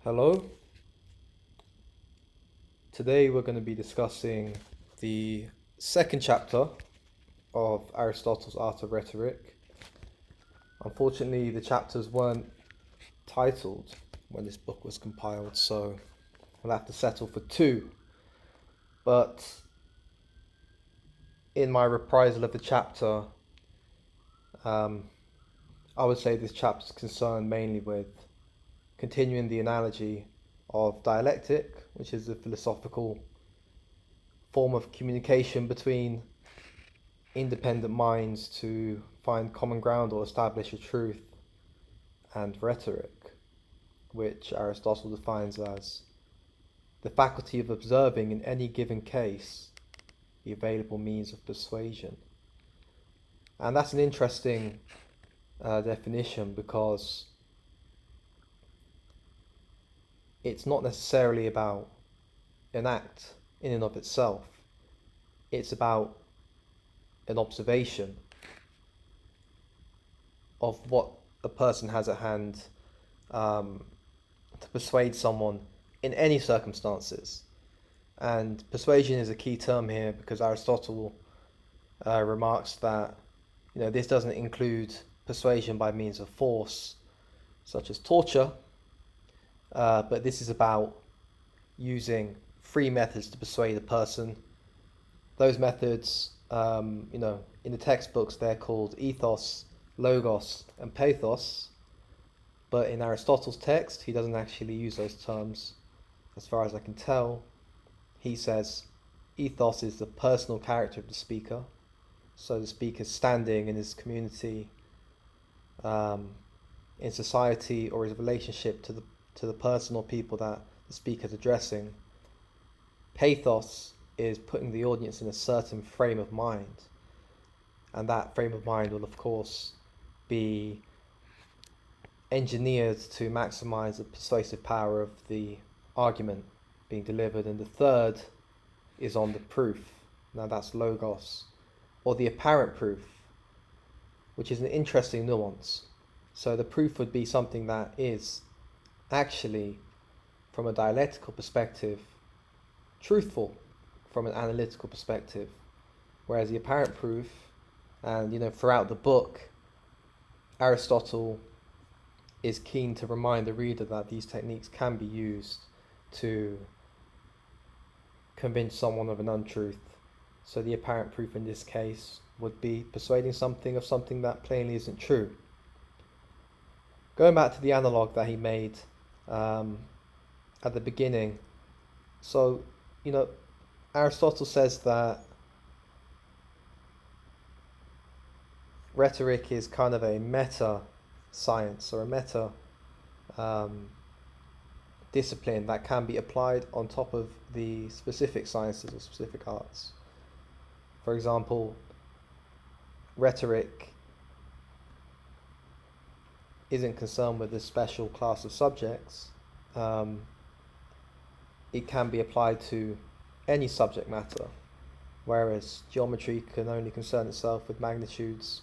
Hello. Today we're going to be discussing the second chapter of Aristotle's Art of Rhetoric. Unfortunately, the chapters weren't titled when this book was compiled, so we'll have to settle for two. But in my reprisal of the chapter, I would say this chapter is concerned mainly with continuing the analogy of dialectic, which is a philosophical form of communication between independent minds to find common ground or establish a truth, and rhetoric, which Aristotle defines as the faculty of observing in any given case the available means of persuasion. And that's an interesting definition because it's not necessarily about an act in and of itself. It's about an observation of what a person has at hand to persuade someone in any circumstances. And persuasion is a key term here because Aristotle remarks that this doesn't include persuasion by means of force, such as torture, but this is about using free methods to persuade a person. Those methods, in the textbooks, they're called ethos, logos, and pathos. But in Aristotle's text, he doesn't actually use those terms, as far as I can tell. He says ethos is the personal character of the speaker. So the speaker's standing in his community, in society, or his relationship to the person or people that the speaker's addressing. Pathos is putting the audience in a certain frame of mind, and that frame of mind will of course be engineered to maximize the persuasive power of the argument being delivered. And the third is on the proof. Now that's logos, or the apparent proof, which is an interesting nuance. So the proof would be something that is actually, from a dialectical perspective, truthful from an analytical perspective, whereas the apparent proof, and throughout the book, Aristotle is keen to remind the reader that these techniques can be used to convince someone of an untruth. So the apparent proof in this case would be persuading something of something that plainly isn't true. Going back to the analogue that he made at the beginning, so Aristotle says that rhetoric is kind of a meta science or a meta discipline that can be applied on top of the specific sciences or specific arts. For example, rhetoric isn't concerned with a special class of subjects. It can be applied to any subject matter, whereas geometry can only concern itself with magnitudes,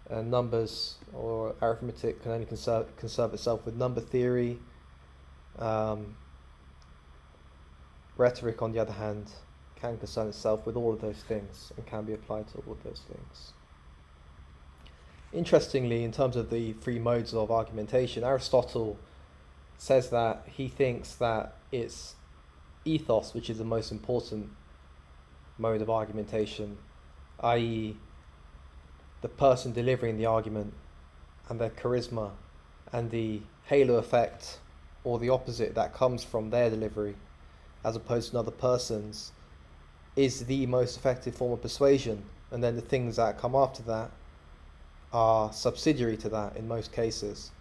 and numbers or arithmetic can only concern itself with number theory. Rhetoric, on the other hand, can concern itself with all of those things and can be applied to all of those things. Interestingly, in terms of the three modes of argumentation, Aristotle says that he thinks that it's ethos which is the most important mode of argumentation, i.e. the person delivering the argument and their charisma and the halo effect, or the opposite, that comes from their delivery as opposed to another person's, is the most effective form of persuasion. And then the things that come after that are subsidiary to that in most cases.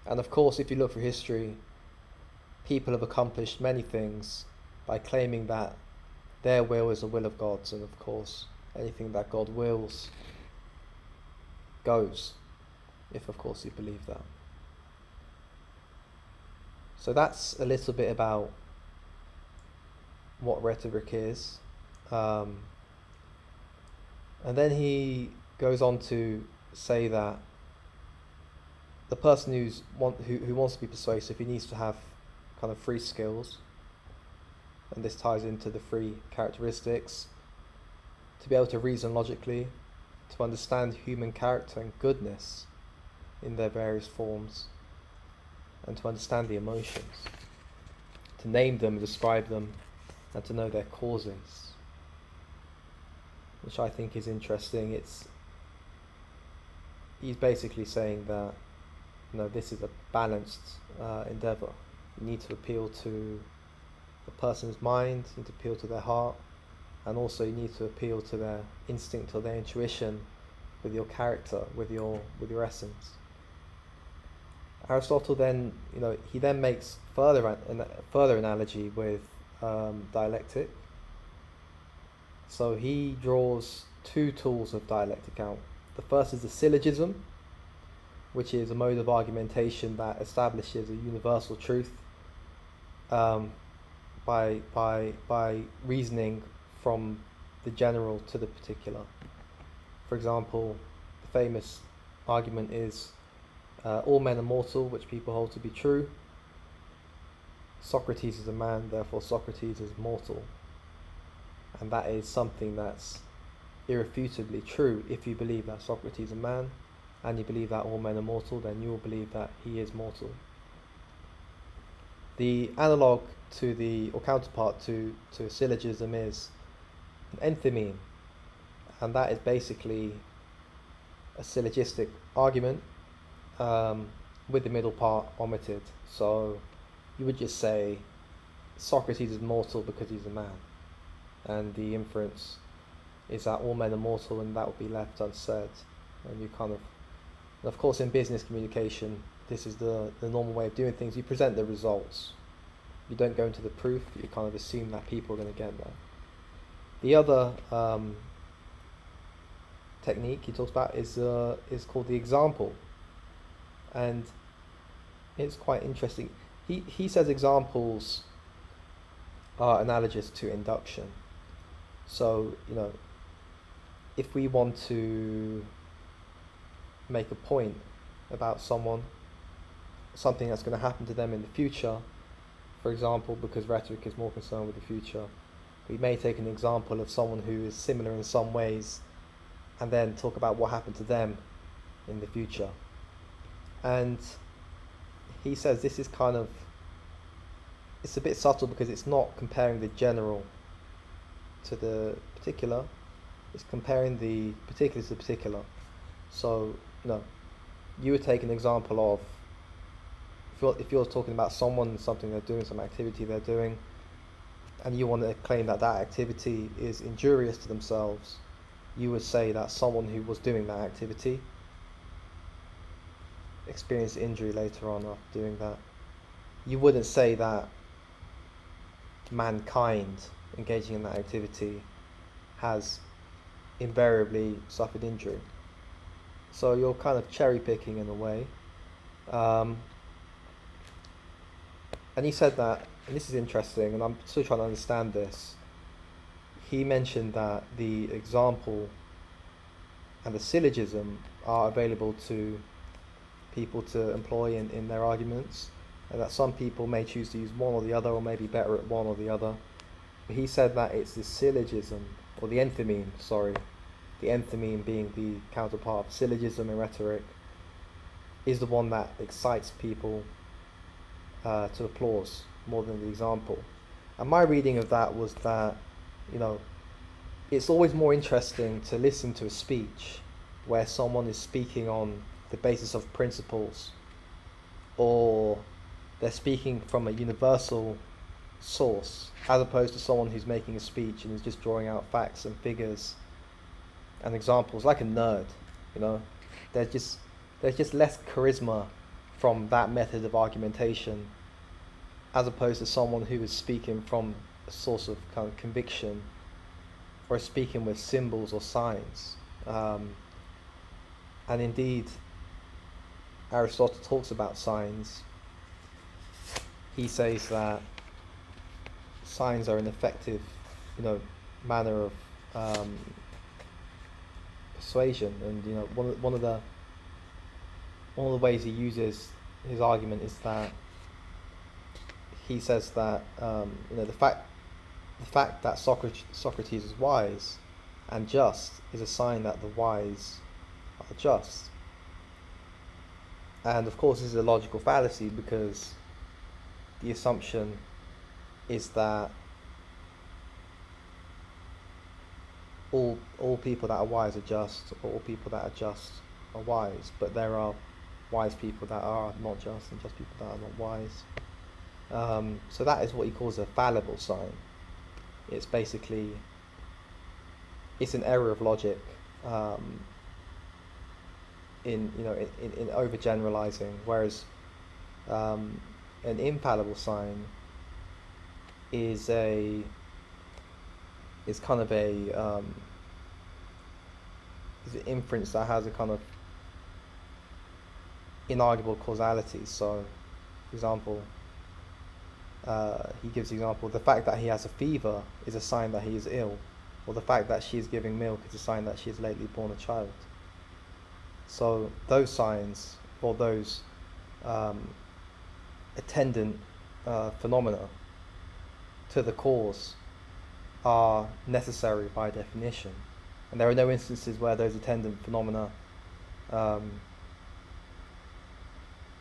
And of course, if you look through history, people have accomplished many things by claiming that their will is the will of God's, and of course anything that God wills goes, if of course you believe that. So that's a little bit about what rhetoric is. And then he goes on to say that the person who wants to be persuasive, he needs to have kind of three skills, and this ties into the three characteristics: to be able to reason logically, to understand human character and goodness in their various forms, and to understand the emotions, to name them, describe them, and to know their causes, which I think is interesting. He's basically saying that, this is a balanced endeavour. You need to appeal to the person's mind, you need to appeal to their heart, and also you need to appeal to their instinct or their intuition with your character, with your essence. Aristotle then, he then makes further analogy with dialectic. So he draws two tools of dialectic out. The first is the syllogism, which is a mode of argumentation that establishes a universal truth by reasoning from the general to the particular. For example, the famous argument is all men are mortal, which people hold to be true. Socrates is a man, therefore Socrates is mortal. And that is something that's irrefutably true. If you believe that Socrates is a man, and you believe that all men are mortal, then you will believe that he is mortal. The analogue or counterpart to a syllogism is an enthymeme, and that is basically a syllogistic argument with the middle part omitted. So you would just say Socrates is mortal because he's a man, and the inference is that all men are mortal, and that would be left unsaid. And you and of course in business communication, this is the normal way of doing things. You present the results, you don't go into the proof, you kind of assume that people are going to get there. The other technique he talks about is called the example, and it's quite interesting. He says examples are analogous to induction. So, if we want to make a point about something that's going to happen to them in the future, for example, because rhetoric is more concerned with the future, we may take an example of someone who is similar in some ways and then talk about what happened to them in the future. And he says this is it's a bit subtle because it's not comparing the general to the particular, it's comparing the particular to the particular. So, you would take an example of, if you're talking about something they're doing, some activity they're doing, and you want to claim that activity is injurious to themselves, you would say that someone who was doing that activity experienced injury later on after doing that. You wouldn't say that mankind engaging in that activity has invariably suffered injury. So you're kind of cherry picking in a way. And he said that, and this is interesting, and I'm still trying to understand this. He mentioned that the example and the syllogism are available to people to employ in their arguments, and that some people may choose to use one or the other, or maybe better at one or the other. But he said that it's the syllogism, or the enthymeme, the enthymeme being the counterpart of syllogism in rhetoric, is the one that excites people to applause more than the example. And my reading of that was that, it's always more interesting to listen to a speech where someone is speaking on the basis of principles, or they're speaking from a universal source, as opposed to someone who's making a speech and is just drawing out facts and figures and examples like a nerd. There's just less charisma from that method of argumentation, as opposed to someone who is speaking from a source of kind of conviction, or speaking with symbols or signs. And indeed, Aristotle talks about signs. He says that signs are an effective, manner of persuasion, and one of the ways he uses his argument is that he says that the fact that Socrates is wise and just is a sign that the wise are just. And of course, this is a logical fallacy, because the assumption is that all people that are wise are just, or all people that are just are wise. But there are wise people that are not just, and just people that are not wise. So that is what he calls a fallible sign. It's basically, it's an error of logic, in overgeneralizing, whereas an infallible sign is kind of is an inference that has a kind of inarguable causality. So, for example, he gives the example: the fact that he has a fever is a sign that he is ill, or the fact that she is giving milk is a sign that she has lately born a child. So those signs, or those attendant phenomena to the cause, are necessary by definition, and there are no instances where those attendant phenomena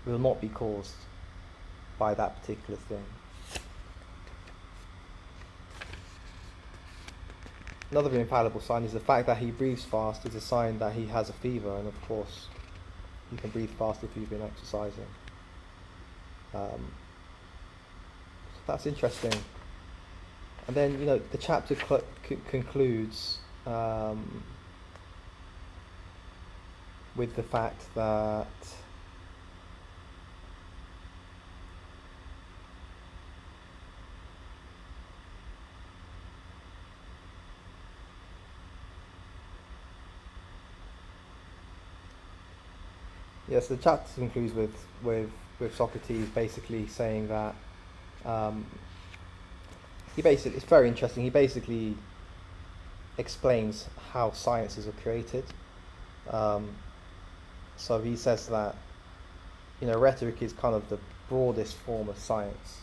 will not be caused by that particular thing. Another infallible sign is the fact that he breathes fast is a sign that he has a fever, and of course you can breathe fast if you've been exercising. So that's interesting. And then the chapter concludes with the fact that yes, the chapter concludes with Socrates basically saying that it's very interesting. He basically explains how sciences are created. So he says that rhetoric is kind of the broadest form of science,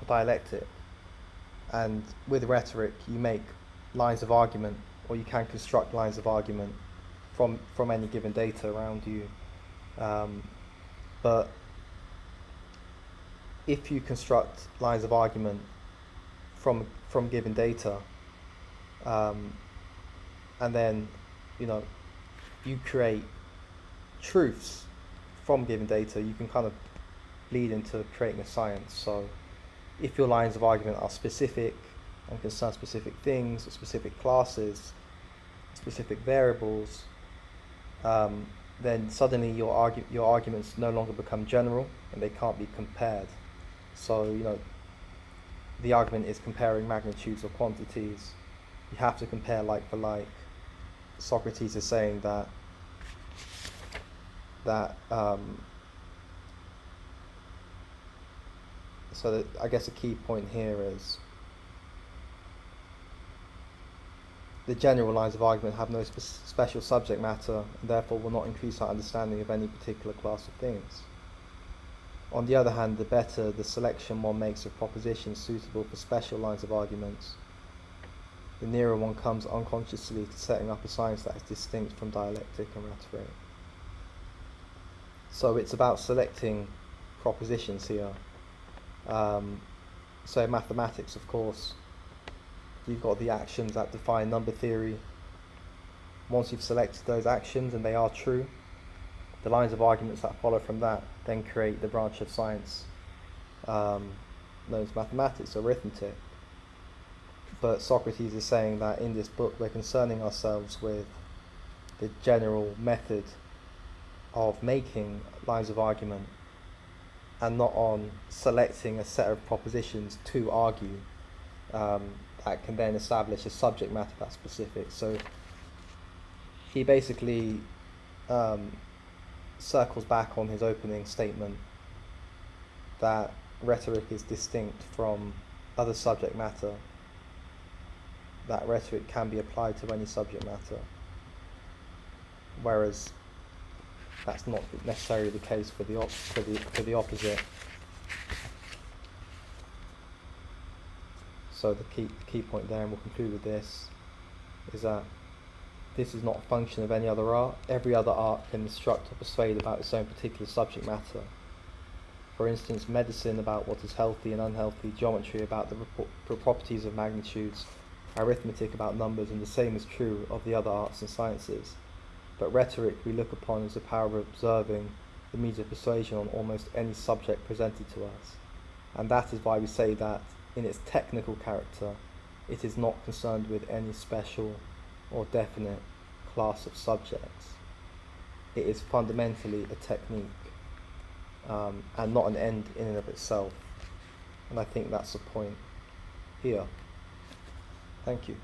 dialectic, and with rhetoric you make lines of argument, or you can construct lines of argument from any given data around you, but if you construct lines of argument from given data, and then you create truths from given data, you can kind of lead into creating a science. So if your lines of argument are specific and concern specific things, or specific classes, specific variables, then suddenly your arguments no longer become general and they can't be compared. So the argument is comparing magnitudes or quantities. You have to compare like for like. Socrates is saying that I guess a key point here is the general lines of argument have no special subject matter, and therefore will not increase our understanding of any particular class of things. On the other hand, the better the selection one makes of propositions suitable for special lines of arguments, the nearer one comes unconsciously to setting up a science that is distinct from dialectic and rhetoric. So it's about selecting propositions here. So in mathematics, of course, you've got the actions that define number theory. Once you've selected those actions and they are true, the lines of arguments that follow from that then create the branch of science known as mathematics or arithmetic. But Socrates is saying that in this book we're concerning ourselves with the general method of making lines of argument, and not on selecting a set of propositions to argue that can then establish a subject matter that's specific. So he basically circles back on his opening statement that rhetoric is distinct from other subject matter, that rhetoric can be applied to any subject matter, whereas that's not necessarily the case for the opposite. So the key point there, and we'll conclude with this, is that this is not a function of any other art. Every other art can instruct or persuade about its own particular subject matter. For instance, medicine about what is healthy and unhealthy, geometry about the properties of magnitudes, arithmetic about numbers, and the same is true of the other arts and sciences. But rhetoric we look upon as the power of observing the means of persuasion on almost any subject presented to us. And that is why we say that, in its technical character, it is not concerned with any special or definite class of subjects. It is fundamentally a technique, and not an end in and of itself. And I think that's the point here. Thank you.